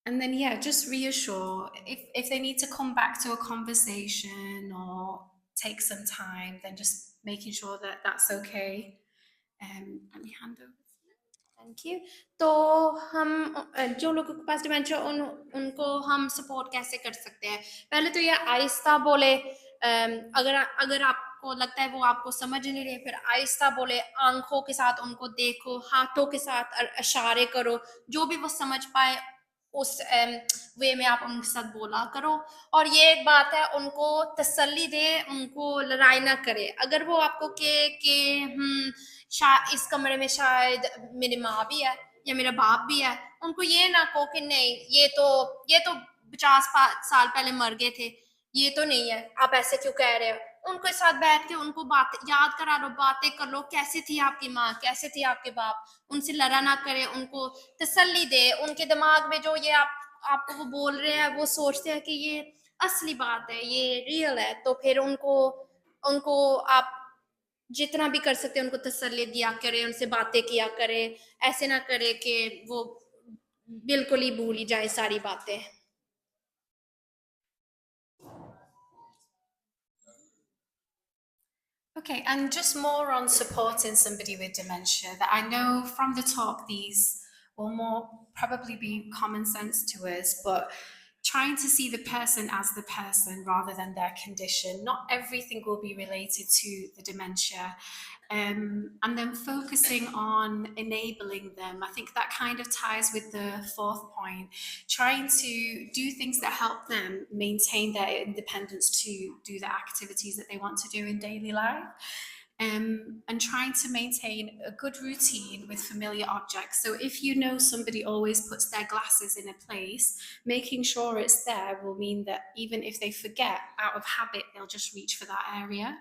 And then, yeah, just reassure. If they need to come back to a conversation or take some time, then just making sure that that's okay. Let me hand over. Thank you. तो हम जो लोगों के पास dementia उनको हम support कैसे कर सकते हैं? पहले तो ये आहिस्ता बोले, अगर अगर आपको लगता है वो आपको समझ नहीं रहे, फिर आहिस्ता बोले, आंखों के साथ उनको देखो, हाथों के साथ इशारे करो, जो भी वो समझ पाए उस वे में आप उनके साथ बोला करो। और ये एक बात है, उनको तसल्ली दे, उनको लड़ाई ना करे। अगर वो आपको कि इस कमरे में शायद मेरी माँ भी है या मेरा बाप भी है, उनको ये ना कहो कि नहीं ये तो 50 साल पहले मर गए थे, ये तो नहीं है, आप ऐसे क्यों कह रहे हो? उनके साथ बैठ के उनको बात याद करा लो, बातें कर लो, कैसी थी आपकी माँ, कैसे थे आपके बाप। उनसे लड़ा ना करे, उनको तसल्ली दे। उनके दिमाग में जो ये आपको वो बोल रहे हैं, वो सोचते हैं कि ये असली बात है, ये रियल है। तो फिर उनको उनको आप जितना भी कर सकते हैं उनको तसल्ली दिया करें, उनसे बातें किया करें। ऐसे ना करें कि वो बिल्कुल ही भूल ही जाए सारी बातें। Okay, and just more on supporting somebody with dementia, that I know from the talk these will more probably be common sense to us, but trying to see the person as the person rather than their condition. Not everything will be related to the dementia. And then focusing on enabling them. I think that kind of ties with the fourth point, trying to do things that help them maintain their independence to do the activities that they want to do in daily life. And trying to maintain a good routine with familiar objects. So if you know somebody always puts their glasses in a place, making sure it's there will mean that even if they forget out of habit, they'll just reach for that area.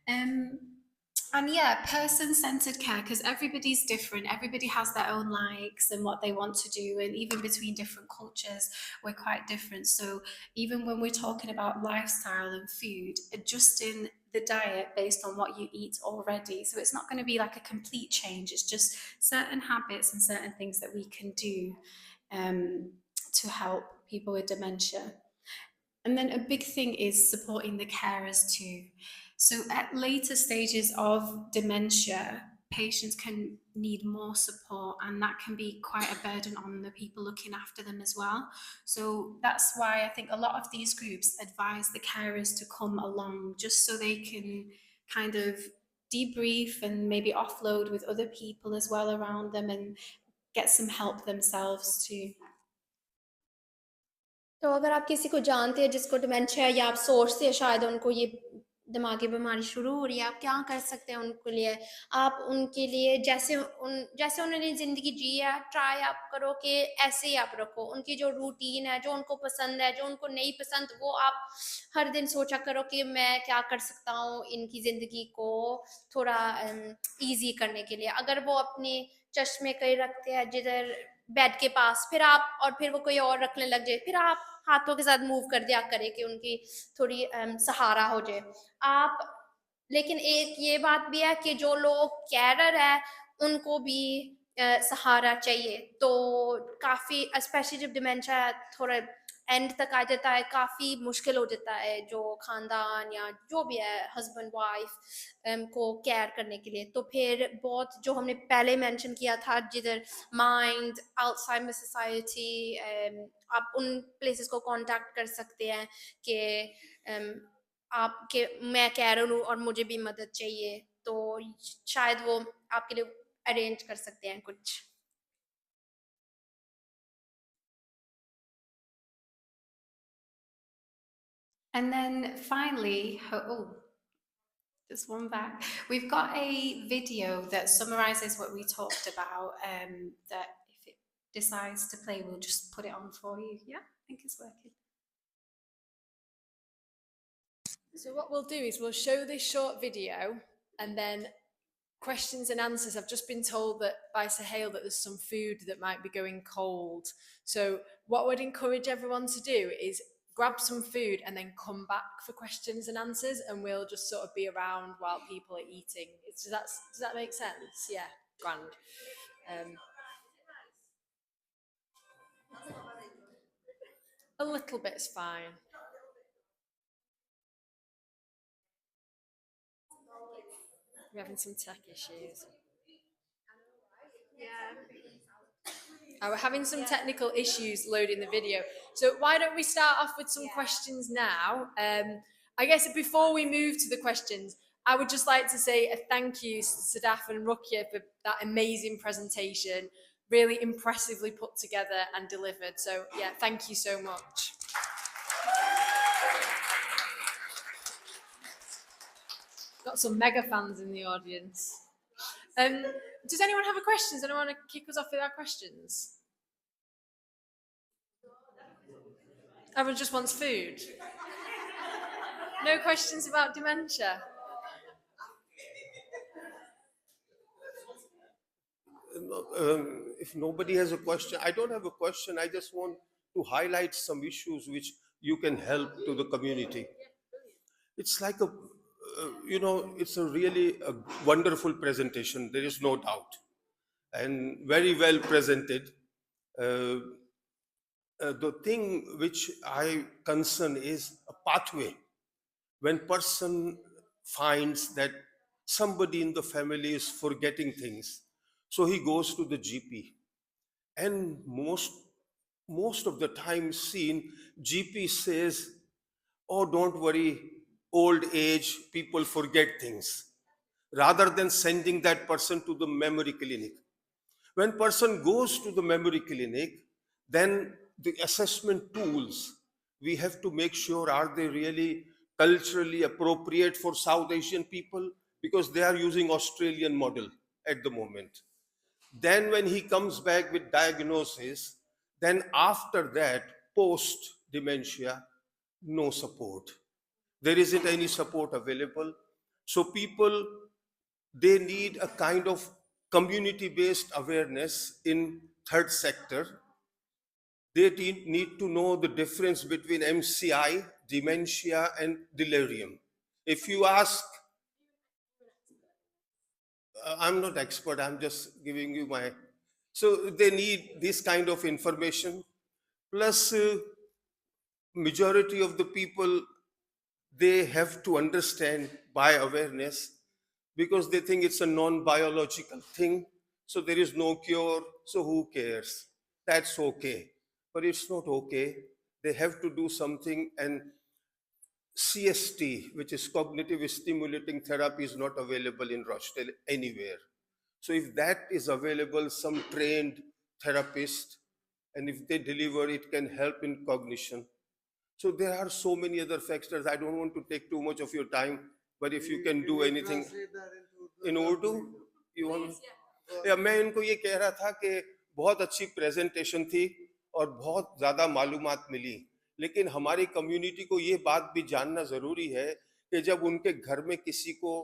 And yeah, person-centered care, because everybody's different. Everybody has their own likes and what they want to do, and even between different cultures, we're quite different. So even when we're talking about lifestyle and food, adjusting the diet based on what you eat already. So it's not going to be like a complete change. It's just certain habits and certain things that we can do to help people with dementia. And then a big thing is supporting the carers too. So at later stages of dementia, patients can need more support, and that can be quite a burden on the people looking after them as well. So that's why I think a lot of these groups advise the carers to come along, just so they can kind of debrief and maybe offload with other people as well around them and get some help themselves too. तो अगर आप किसी को जानते हैं जिसको dementia है या आप सोचते हैं शायद उनको ये दिमागी बीमारी शुरू हो रही है, आप क्या कर सकते हैं उनके लिए? आप उनके लिए जैसे उन्होंने ज़िंदगी जी है, ट्राई आप करो कि ऐसे ही आप रखो। उनकी जो रूटीन है, जो उनको पसंद है, जो उनको नहीं पसंद, वो आप हर दिन सोचा करो कि मैं क्या कर सकता हूँ इनकी ज़िंदगी को थोड़ा ईज़ी करने के लिए। अगर वो अपने चश्मे कहीं रखते हैं जिधर बेड के पास, फिर वो कोई और रखने लग जाए, फिर आप हाथों के साथ मूव कर दिया करें कि उनकी थोड़ी सहारा हो जाए। आप लेकिन एक ये बात भी है कि जो लोग कैरर है उनको भी सहारा चाहिए। तो काफ़ी स्पेशली जब डिमेंशिया थोड़ा एंड तक आ जाता है, काफ़ी मुश्किल हो जाता है जो ख़ानदान या जो भी है हस्बैंड वाइफ को केयर करने के लिए। तो फिर बहुत जो हमने पहले मेंशन किया था जिधर माइंड, अल्जाइमर सोसाइटी, आप उन प्लेसेस को कांटेक्ट कर सकते हैं कि आपके मैं कैरर हूँ और मुझे भी मदद चाहिए, तो शायद वो आपके लिए अरेंज कर सकते हैं कुछ। And then finally, just one back. We've got a video that summarizes what we talked about. That if it decides to play, we'll just put it on for you. Yeah, I think it's working. So what we'll do is we'll show this short video and then questions and answers. I've just been told that by Sahel that there's some food that might be going cold. So what I would encourage everyone to do is grab some food and then come back for questions and answers, and we'll just sort of be around while people are eating. Does that make sense? Yeah, grand. A little bit's fine. We're having some tech issues. We're having some technical issues loading the video. So why don't we start off with some questions now? I guess before we move to the questions, I would just like to say a thank you to Sadaf and Rukia for that amazing presentation, really impressively put together and delivered. So yeah, thank you so much. Got some mega fans in the audience. Does anyone have a question? Does anyone want to kick us off with our questions? Everyone just wants food. No questions about dementia. If nobody has a question, I don't have a question. I just want to highlight some issues which you can help to the community. It's like it's a really a wonderful presentation. There is no doubt, and very well presented. The thing which I concern is a pathway. When person finds that somebody in the family is forgetting things, so he goes to the GP, and most of the time seen GP says, oh, don't worry, old age people forget things, rather than sending that person to the memory clinic. When person goes to the memory clinic, then the assessment tools, we have to make sure, are they really culturally appropriate for South Asian people? Because they are using Australian model at the moment. Then when he comes back with diagnosis, then after that, post dementia, no support. There isn't any support available. So people, they need a kind of community-based awareness in third sector. They need to know the difference between MCI, dementia, and delirium. If you ask, I'm not expert, I'm just giving you my, so they need this kind of information. Plus, majority of the people, they have to understand by awareness, because they think it's a non-biological thing. So there is no cure, so who cares? That's okay. But it's not okay. They have to do something, and CST, which is cognitive stimulating therapy, is not available in Rochdale anywhere. So if that is available, some trained therapist, and if they deliver, it can help in cognition. So there are so many other factors. I don't want to take too much of your time, but if you can do anything in Urdu, you want? या मैं इनको ये कह रहा था कि बहुत अच्छी प्रेजेंटेशन थी और बहुत ज़्यादा मालूमात मिली, लेकिन हमारी कम्युनिटी को ये बात भी जानना ज़रूरी है कि जब उनके घर में किसी को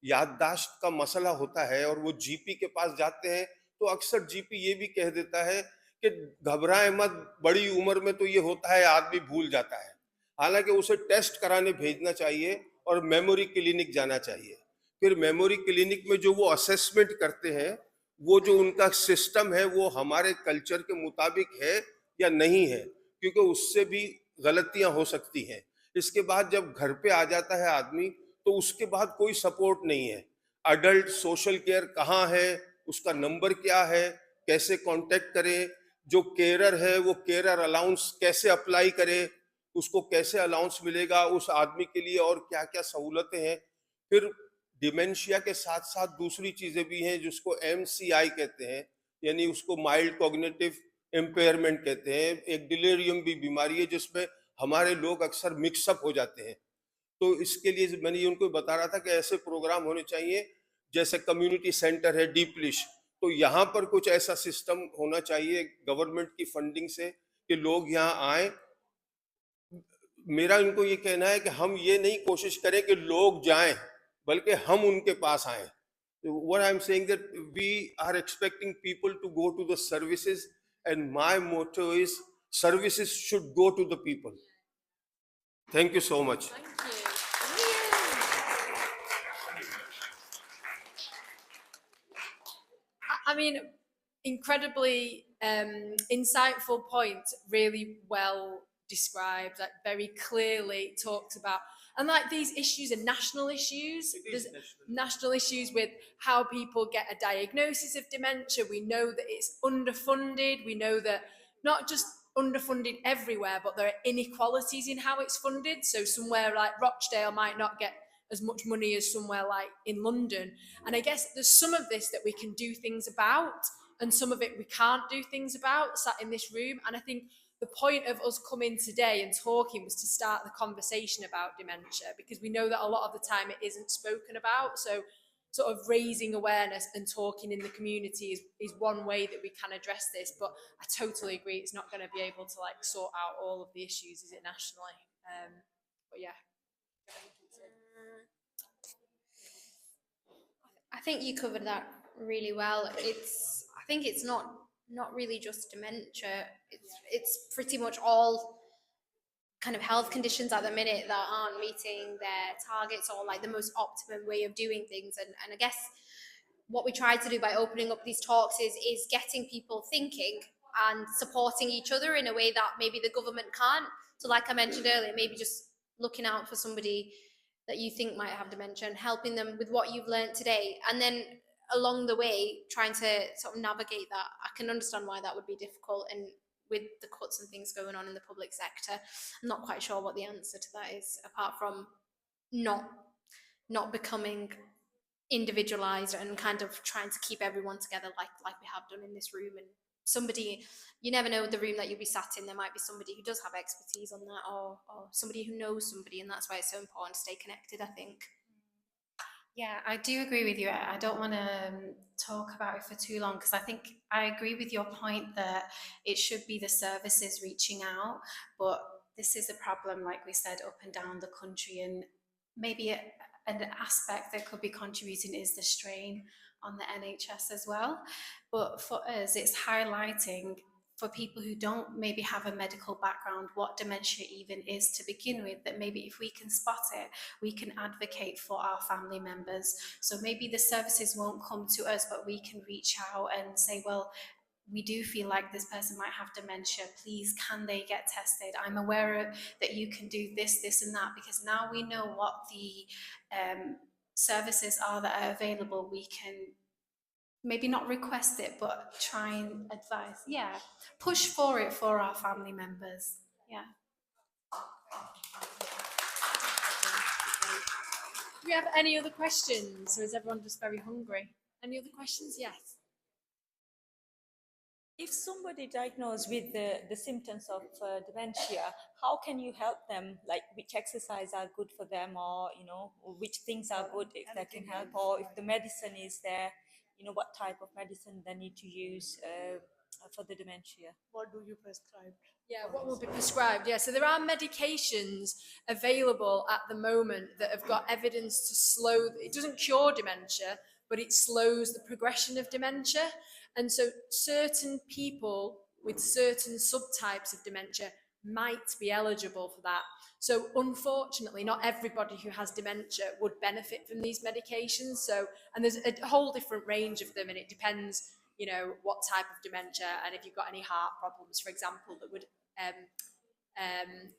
याददाश्त का मसला होता है और वो जीपी के पास जाते हैं, तो अक्सर जीपी ये भी कह देता है कि घबराए मत, बड़ी उम्र में तो ये होता है, आदमी भूल जाता है। हालांकि उसे टेस्ट कराने भेजना चाहिए और मेमोरी क्लिनिक जाना चाहिए। फिर मेमोरी क्लिनिक में जो वो असेसमेंट करते हैं, वो जो उनका सिस्टम है वो हमारे कल्चर के मुताबिक है या नहीं है, क्योंकि उससे भी गलतियां हो सकती हैं। इसके बाद जब घर पे आ जाता है आदमी, तो उसके बाद कोई सपोर्ट नहीं है। अडल्ट सोशल केयर कहाँ है, उसका नंबर क्या है, कैसे कांटेक्ट करें, जो केयरर है वो केयरर अलाउंस कैसे अप्लाई करे, उसको कैसे अलाउंस मिलेगा उस आदमी के लिए, और क्या क्या सहूलतें हैं। फिर डिमेंशिया के साथ साथ दूसरी चीजें भी हैं जिसको MCI कहते हैं, यानी उसको माइल्ड कॉग्निटिव इम्पेयरमेंट कहते हैं। एक डिलेरियम भी बीमारी है जिसमें हमारे लोग अक्सर मिक्सअप हो जाते हैं। तो इसके लिए मैंने उनको बता रहा था कि ऐसे प्रोग्राम होने चाहिए, जैसे कम्युनिटी सेंटर है डीपलिश, तो यहाँ पर कुछ ऐसा सिस्टम होना चाहिए गवर्नमेंट की फंडिंग से कि लोग यहाँ आए। मेरा इनको ये कहना है कि हम ये नहीं कोशिश करें कि लोग जाएं, बल्कि हम उनके पास आएं। What I'm saying that we are expecting people to go to the services, and my motto is services should go to the people. Thank you so much. I mean, incredibly insightful point, really well described, like very clearly talked about. And like these issues are national issues. There's national issues with how people get a diagnosis of dementia. We know that it's underfunded. We know that not just underfunded everywhere, but there are inequalities in how it's funded. So somewhere like Rochdale might not get as much money as somewhere like in London. And I guess there's some of this that we can do things about, and some of it we can't do things about, sat in this room. And I think the point of us coming today and talking was to start the conversation about dementia, because we know that a lot of the time it isn't spoken about. So sort of raising awareness and talking in the community is one way that we can address this. But I totally agree, it's not going to be able to like sort out all of the issues, is it, nationally? But yeah. I think you covered that really well. I think it's not really just dementia. It's pretty much all kind of health conditions at the minute that aren't meeting their targets or like the most optimum way of doing things. And I guess what we try to do by opening up these talks is getting people thinking and supporting each other in a way that maybe the government can't. So like I mentioned earlier, maybe just looking out for somebody that you think might have dementia and helping them with what you've learned today. And then along the way, trying to sort of navigate that. I can understand why that would be difficult, and with the cuts and things going on in the public sector, I'm not quite sure what the answer to that is, apart from not becoming individualized and kind of trying to keep everyone together like we have done in this room. And somebody, you never know the room that you'll be sat in, there might be somebody who does have expertise on that, or somebody who knows somebody, and that's why it's so important to stay connected, I think. Yeah, I do agree with you. I don't want to talk about it for too long, because I think I agree with your point that it should be the services reaching out, but this is a problem, like we said, up and down the country, and maybe an aspect that could be contributing is the strain on the NHS as well. But for us, it's highlighting for people who don't maybe have a medical background what dementia even is to begin with, that maybe if we can spot it, we can advocate for our family members. So maybe the services won't come to us, but we can reach out and say, well, we do feel like this person might have dementia, please can they get tested? I'm aware that you can do this and that, because now we know what the services are that are available. We can maybe not request it, but try and advise, push for it for our family members. Do we have any other questions, or is everyone just very hungry? Any other questions? Yes. If somebody diagnosed with the symptoms of dementia, how can you help them? Like which exercise are good for them, or or which things are good if they can help, or if the medicine is there, what type of medicine they need to use for the dementia. What do you prescribe? Yeah, what will be prescribed? Yeah, so there are medications available at the moment that have got evidence to slow, it doesn't cure dementia, but it slows the progression of dementia. And so certain people with certain subtypes of dementia might be eligible for that. So unfortunately, not everybody who has dementia would benefit from these medications. So, and there's a whole different range of them, and it depends, what type of dementia, and if you've got any heart problems, for example, that would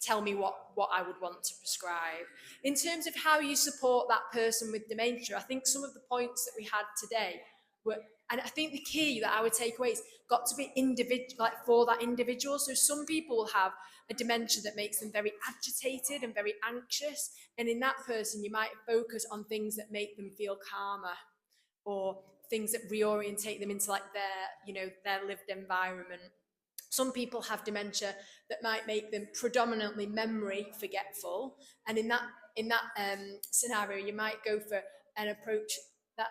tell me what I would want to prescribe. In terms of how you support that person with dementia, I think some of the points that we had today were, and I think the key that I would take away is got to be individual, like for that individual. So some people will have a dementia that makes them very agitated and very anxious, and in that person you might focus on things that make them feel calmer, or things that reorientate them into like their lived environment. Some people have dementia that might make them predominantly memory forgetful, and in that scenario, you might go for an approach that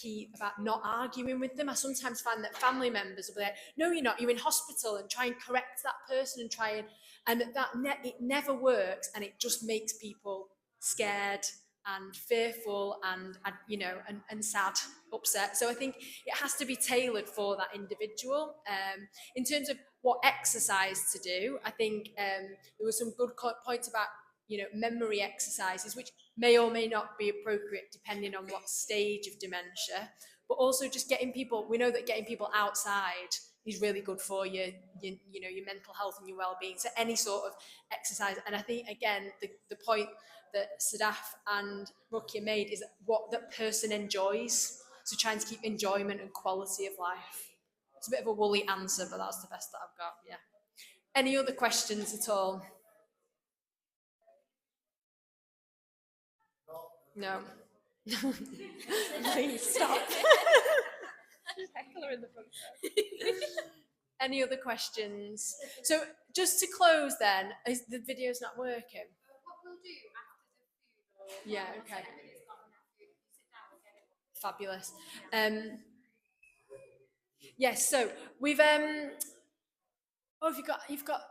key about not arguing with them. I sometimes find that family members will be like, "No, you're not. You're in hospital," and try and correct that person and try and it never works, and it just makes people scared and fearful and sad, upset. So I think it has to be tailored for that individual. In terms of what exercise to do, I think there were some good points about memory exercises, which may or may not be appropriate depending on what stage of dementia. But also just getting people, we know that getting people outside is really good for your mental health and your well-being. So any sort of exercise. And I think again the point that Sadaf and Rukia made is what that person enjoys. So trying to keep enjoyment and quality of life. It's a bit of a woolly answer, but that's the best that I've got. Yeah. Any other questions at all? No. Please stop. Heckler in the front row. Any other questions? So just to close then, is the video's not working? What we'll do after the food, Yeah, okay. Fabulous. Yes, so we've oh, you've got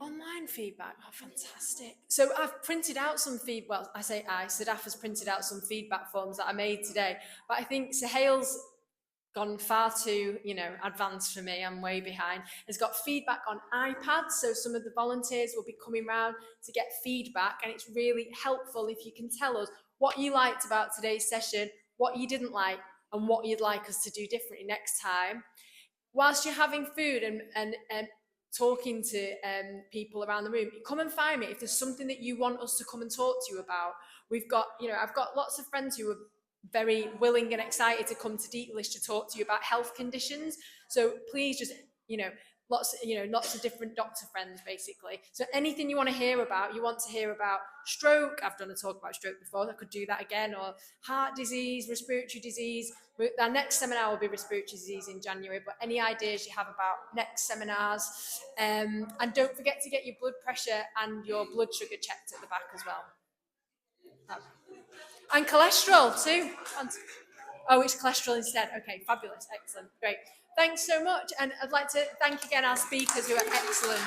online feedback. Oh, fantastic. So I've printed out some well, I say Sadaf has printed out some feedback forms that I made today, but I think Suhail's gone far too, advanced for me. I'm way behind. Has got feedback on iPads, so some of the volunteers will be coming round to get feedback, and it's really helpful if you can tell us what you liked about today's session, what you didn't like, and what you'd like us to do differently next time. Whilst you're having food and talking to people around the room, come and find me if there's something that you want us to come and talk to you about. We've got, I've got lots of friends who are very willing and excited to come to Deeplish to talk to you about health conditions. So please just, lots of different doctor friends basically. So anything you want to hear about, stroke, I've done a talk about stroke before, I could do that again, or heart disease, respiratory disease. Our next seminar will be respiratory disease in January, but any ideas you have about next seminars, and don't forget to get your blood pressure and your blood sugar checked at the back as well. And cholesterol too. Oh, it's cholesterol instead. Okay, fabulous, excellent, great. Thanks so much, and I'd like to thank again our speakers who are excellent.